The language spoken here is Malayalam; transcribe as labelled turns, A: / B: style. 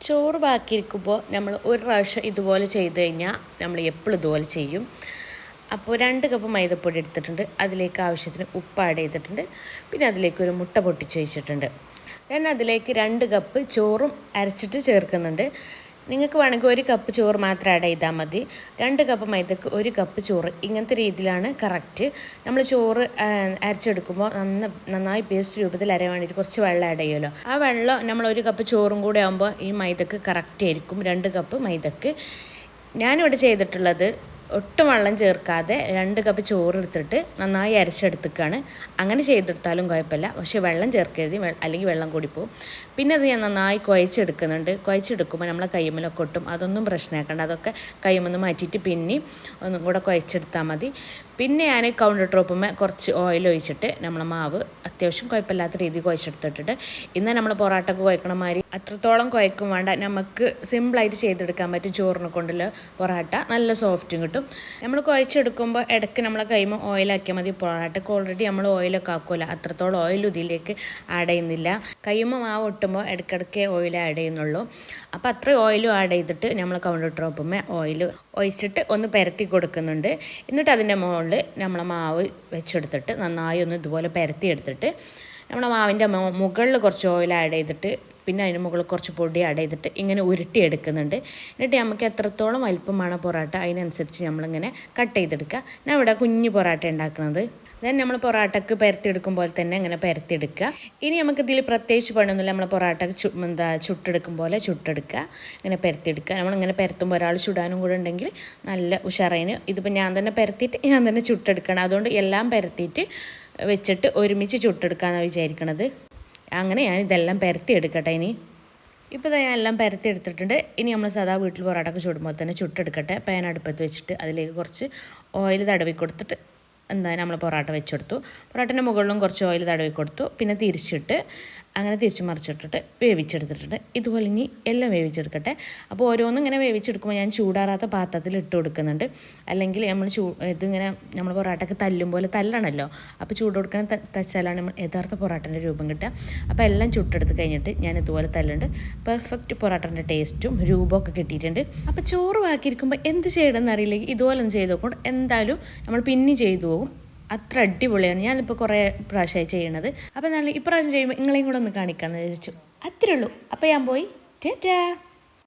A: ചോറ് ബാക്കിയിരിക്കുമ്പോൾ നമ്മൾ ഒരു പ്രാവശ്യം ഇതുപോലെ ചെയ്ത് കഴിഞ്ഞാൽ നമ്മൾ എപ്പോഴും ഇതുപോലെ ചെയ്യും. അപ്പോൾ 2 കപ്പ് മൈദപ്പൊടി എടുത്തിട്ടുണ്ട്, അതിലേക്ക് ആവശ്യത്തിന് ഉപ്പ് ആഡ് ചെയ്തിട്ടുണ്ട്, പിന്നെ അതിലേക്ക് ഒരു മുട്ട പൊട്ടിച്ച് വെച്ചിട്ടുണ്ട്. ഞാൻ അതിലേക്ക് 2 കപ്പ് ചോറും അരച്ചിട്ട് ചേർക്കുന്നുണ്ട്. നിങ്ങൾക്ക് വേണമെങ്കിൽ 1 കപ്പ് ചോറ് മാത്രം ആഡ് ചെയ്താൽ മതി. 2 കപ്പ് മൈദക്ക് 1 കപ്പ് ചോറ്, ഇങ്ങനത്തെ രീതിയിലാണ് കറക്റ്റ്. നമ്മൾ ചോറ് അരച്ചെടുക്കുമ്പോൾ നന്നായി പേസ്റ്റ് രൂപത്തിൽ അരയാൻ വേണ്ടിയിട്ട് കുറച്ച് വെള്ളം ആഡ് ചെയ്യുമല്ലോ. ആ വെള്ളം നമ്മൾ 1 കപ്പ് ചോറും കൂടെ ആകുമ്പോൾ ഈ മൈദക്ക് കറക്റ്റ് ആയിരിക്കും. 2 കപ്പ് മൈദക്ക് ഞാനിവിടെ ചെയ്തിട്ടുള്ളത് ഒട്ടും വെള്ളം ചേർക്കാതെ 2 കപ്പ് ചോറ് എടുത്തിട്ട് നന്നായി അരച്ചെടുത്തേക്കാണ്. അങ്ങനെ ചെയ്തെടുത്താലും കുഴപ്പമില്ല, പക്ഷേ വെള്ളം ചേർക്കരുത്, അല്ലെങ്കിൽ വെള്ളം കൂടിപ്പോവും. പിന്നെ അത് ഞാൻ നന്നായി കുഴച്ചെടുക്കുന്നുണ്ട്. കുഴച്ചെടുക്കുമ്പോൾ നമ്മളെ കയ്യുമ്മലൊക്കെ ഒട്ടും, അതൊന്നും പ്രശ്നമാക്കണ്ട. അതൊക്കെ കയ്യുമെന്ന് മാറ്റിയിട്ട് പിന്നെ ഒന്നും കൂടെ കുഴച്ചെടുത്താൽ മതി. പിന്നെ ഞാൻ കൗണ്ടർ ടോപ്പുമ്മേ കുറച്ച് ഓയിൽ ഒഴിച്ചിട്ട് നമ്മളെ മാവ് അത്യാവശ്യം കുഴപ്പമില്ലാത്ത രീതിയിൽ കുഴച്ചെടുത്തിട്ടുണ്ട്. ഇന്ന് നമ്മൾ പൊറാട്ടക്ക് കുഴക്കണ മാതിരി അത്രത്തോളം കുഴക്കും വേണ്ട, നമുക്ക് സിമ്പിളായിട്ട് ചെയ്തെടുക്കാൻ പറ്റും. ചോറിനെ കൊണ്ടുള്ള പൊറാട്ട നല്ല സോഫ്റ്റും കിട്ടും. നമ്മൾ കുഴച്ചെടുക്കുമ്പോൾ ഇടയ്ക്ക് നമ്മളെ കൈമ ഓയിലാക്കിയാൽ മതി. പൊറാട്ടക്ക് ഓൾറെഡി നമ്മൾ ഓയിലൊക്കെ ആക്കുമല്ലോ, അത്രത്തോളം ഓയിൽ ഇതിലേക്ക് ആഡ് ചെയ്യുന്നില്ല. കൈമ മാവ് ഒട്ടുമ്പോൾ ഇടയ്ക്കിടയ്ക്ക് ഓയിൽ ആഡ് ചെയ്യുന്നുള്ളൂ. അപ്പോൾ അത്ര ഓയിലും ആഡ് ചെയ്തിട്ട് നമ്മൾ കൗണ്ടർ ടോപ്പുമ്മേ ഓയിൽ ഒഴിച്ചിട്ട് ഒന്ന് പരത്തി കൊടുക്കുന്നുണ്ട്. എന്നിട്ട് അതിൻ്റെ മുകളിൽ നമ്മളെ മാവ് വെച്ചെടുത്തിട്ട് നന്നായി ഒന്ന് ഇതുപോലെ പരത്തി എടുത്തിട്ട് നമ്മളെ മാവിൻ്റെ മുകളിൽ കുറച്ച് ഓയിൽ ആഡ് ചെയ്തിട്ട് പിന്നെ അതിന് മുകളിൽ കുറച്ച് പൊടി ആഡ് ചെയ്തിട്ട് ഇങ്ങനെ ഉരുട്ടിയെടുക്കുന്നുണ്ട്. എന്നിട്ട് നമുക്ക് എത്രത്തോളം വലിപ്പമാണ് പൊറാട്ട അതിനനുസരിച്ച് നമ്മളിങ്ങനെ കട്ട് ചെയ്തെടുക്കുക. ഞാൻ ഇവിടെ കുഞ്ഞ് പൊറാട്ട ഉണ്ടാക്കുന്നത്. ദെൻ നമ്മൾ പൊറാട്ടക്ക് പരത്തിയെടുക്കും പോലെ തന്നെ ഇങ്ങനെ പരത്തിയെടുക്കുക. ഇനി നമുക്കിതിൽ പ്രത്യേകിച്ച് പണിയൊന്നുമില്ല. നമ്മൾ പൊറാട്ടക്ക് ചുട്ടെടുക്കും പോലെ ചുട്ടെടുക്കുക, ഇങ്ങനെ പരത്തിയെടുക്കുക. നമ്മളിങ്ങനെ പരത്തുമ്പോൾ ഒരാൾ ചുടാനും കൂടെ ഉണ്ടെങ്കിൽ നല്ല ഉഷാറായിന്. ഇതിപ്പോൾ ഞാൻ തന്നെ പരത്തിയിട്ട് ഞാൻ തന്നെ ചുട്ടെടുക്കണം. അതുകൊണ്ട് എല്ലാം പരത്തിയിട്ട് വെച്ചിട്ട് ഒരുമിച്ച് ചുട്ടെടുക്കാമെന്നാണ് വിചാരിക്കണത്. അങ്ങനെ ഞാൻ ഇതെല്ലാം പരത്തി എടുക്കട്ടെ. ഇനി ഇപ്പോൾ ഞാൻ എല്ലാം പരത്തി എടുത്തിട്ടുണ്ട്. ഇനി നമ്മൾ സാധാ വീട്ടിൽ പൊറാട്ടൊക്കെ ചുടുമ്പോൾ തന്നെ ചുട്ടെടുക്കട്ടെ. പാൻ അടുപ്പത്ത് വെച്ചിട്ട് അതിലേക്ക് കുറച്ച് ഓയിൽ തടവി കൊടുത്തിട്ട് നമ്മൾ പൊറാട്ട വെച്ചെടുത്തു. പൊറാട്ടൻ്റെ മുകളിലും കുറച്ച് ഓയിൽ തടവി കൊടുത്തു. പിന്നെ തിരിച്ചിട്ട് അങ്ങനെ തിരിച്ച് മറിച്ചിട്ടിട്ട് വേവിച്ചെടുത്തിട്ടുണ്ട്. ഇതുപോലെ ഇനി എല്ലാം വേവിച്ചെടുക്കട്ടെ. അപ്പോൾ ഓരോന്നും ഇങ്ങനെ വേവിച്ചെടുക്കുമ്പോൾ ഞാൻ ചൂടാറാത്ത പാത്രത്തിൽ ഇട്ട് കൊടുക്കുന്നുണ്ട്. അല്ലെങ്കിൽ നമ്മൾ ഇതിങ്ങനെ നമ്മൾ പൊറാട്ടയ്ക്ക് തല്ലും പോലെ തല്ലണമല്ലോ. അപ്പോൾ ചൂട് കൊടുക്കാൻ തച്ചാലാണ് യഥാർത്ഥ പൊറാട്ടൻ്റെ രൂപം കിട്ടുക. അപ്പോൾ എല്ലാം ചുട്ടെടുത്ത് കഴിഞ്ഞിട്ട് ഞാൻ ഇതുപോലെ തല്ലുണ്ട്. പെർഫെക്റ്റ് പൊറാട്ടൻ്റെ ടേസ്റ്റും രൂപമൊക്കെ കിട്ടിയിട്ടുണ്ട്. അപ്പോൾ ചോറ് ബാക്കിയിരിക്കുമ്പോൾ എന്ത് ചെയ്യണമെന്ന് അറിയില്ലെങ്കിൽ ഇതുപോലെ ഒന്ന് ചെയ്ത് നോക്കും. എന്തായാലും നമ്മൾ പിന്നെ ചെയ്തു പോകും. അത്ര അടിപൊളിയാണ്. ഞാനിപ്പോൾ കുറേ പ്രാവശ്യമായി ചെയ്യണത്. അപ്പോൾ നല്ല ഇപ്രാവശ്യം ചെയ്യുമ്പോൾ നിങ്ങളെയും കൂടെ ഒന്ന് കാണിക്കാമെന്ന് വിചാരിച്ചു. അത്രേ ഉള്ളൂ. അപ്പോൾ ഞാൻ പോയി. ടാറ്റാ.